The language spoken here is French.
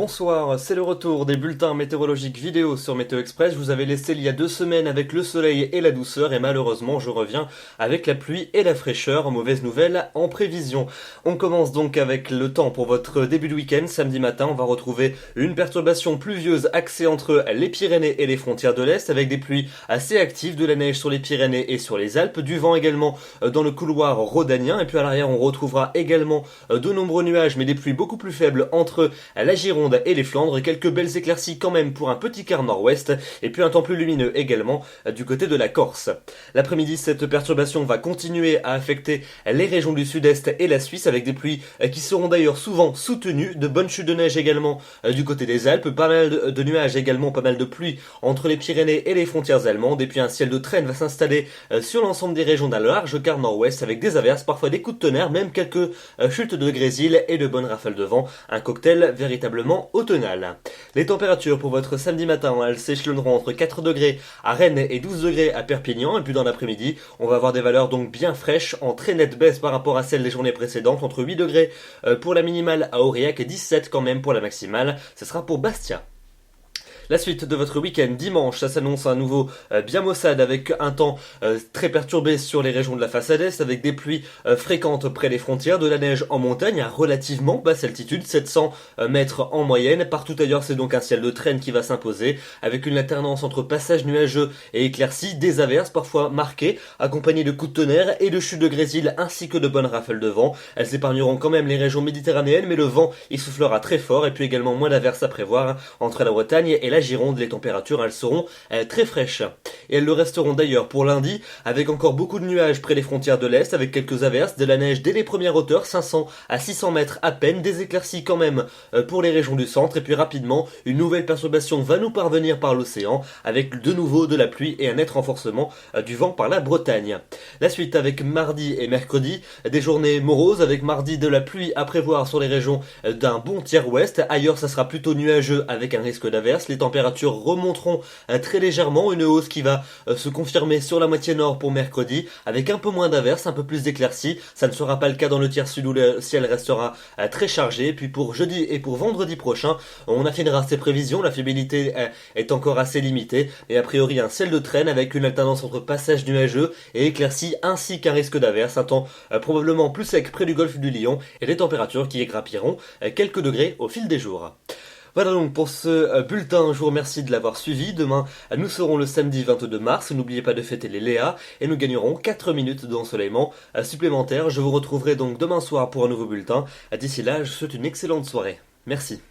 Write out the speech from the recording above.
Bonsoir, c'est le retour des bulletins météorologiques vidéo sur Météo Express. Je vous avais laissé il y a 2 semaines avec le soleil et la douceur et malheureusement je reviens avec la pluie et la fraîcheur. Mauvaise nouvelle en prévision. On commence donc avec le temps pour votre début de week-end. Samedi matin, on va retrouver une perturbation pluvieuse axée entre les Pyrénées et les frontières de l'Est avec des pluies assez actives, de la neige sur les Pyrénées et sur les Alpes, du vent également dans le couloir rhodanien et puis à l'arrière on retrouvera également de nombreux nuages mais des pluies beaucoup plus faibles entre la Gironde et les Flandres, quelques belles éclaircies quand même pour un petit quart nord-ouest, et puis un temps plus lumineux également du côté de la Corse. L'après-midi, cette perturbation va continuer à affecter les régions du sud-est et la Suisse, avec des pluies qui seront d'ailleurs souvent soutenues, de bonnes chutes de neige également du côté des Alpes, pas mal de nuages également, pas mal de pluie entre les Pyrénées et les frontières allemandes, et puis un ciel de traîne va s'installer sur l'ensemble des régions d'un large quart nord-ouest, avec des averses, parfois des coups de tonnerre, même quelques chutes de grésil et de bonnes rafales de vent, un cocktail véritablement automnal. Les températures pour votre samedi matin, elles s'échelonneront entre 4 degrés à Rennes et 12 degrés à Perpignan, et puis dans l'après-midi, on va avoir des valeurs donc bien fraîches, en très nette baisse par rapport à celles des journées précédentes, entre 8 degrés pour la minimale à Aurillac et 17 quand même pour la maximale, ce sera pour Bastia. La suite de votre week-end dimanche, ça s'annonce à nouveau bien maussade avec un temps très perturbé sur les régions de la façade est avec des pluies fréquentes près des frontières, de la neige en montagne à relativement basse altitude, 700 mètres en moyenne. Partout ailleurs, c'est donc un ciel de traîne qui va s'imposer avec une alternance entre passages nuageux et éclaircies, des averses parfois marquées, accompagnées de coups de tonnerre et de chutes de grésil ainsi que de bonnes rafales de vent. Elles épargneront quand même les régions méditerranéennes, mais le vent il soufflera très fort et puis également moins d'averses à prévoir entre la Bretagne et la Gironde. Les températures elles seront très fraîches et elles le resteront d'ailleurs pour lundi avec encore beaucoup de nuages près des frontières de l'Est avec quelques averses, de la neige dès les premières hauteurs, 500 à 600 mètres à peine, des éclaircies quand même pour les régions du centre et puis rapidement une nouvelle perturbation va nous parvenir par l'océan avec de nouveau de la pluie et un net renforcement du vent par la Bretagne. La suite avec mardi et mercredi, des journées moroses avec mardi de la pluie à prévoir sur les régions d'un bon tiers ouest, ailleurs ça sera plutôt nuageux avec un risque d'averse, les températures remonteront très légèrement, une hausse qui va se confirmer sur la moitié nord pour mercredi, avec un peu moins d'averses, un peu plus d'éclaircies. Ça ne sera pas le cas dans le tiers sud où le ciel restera très chargé. Puis pour jeudi et pour vendredi prochain, on affinera ces prévisions, la fiabilité est encore assez limitée, et a priori un ciel de traîne avec une alternance entre passages nuageux et éclaircies ainsi qu'un risque d'averse, un temps probablement plus sec près du golfe du Lion, et des températures qui grappiront quelques degrés au fil des jours. Voilà donc pour ce bulletin, je vous remercie de l'avoir suivi. Demain, nous serons le samedi 22 mars, n'oubliez pas de fêter les Léa et nous gagnerons 4 minutes d'ensoleillement supplémentaire. Je vous retrouverai donc demain soir pour un nouveau bulletin. D'ici là, je vous souhaite une excellente soirée. Merci.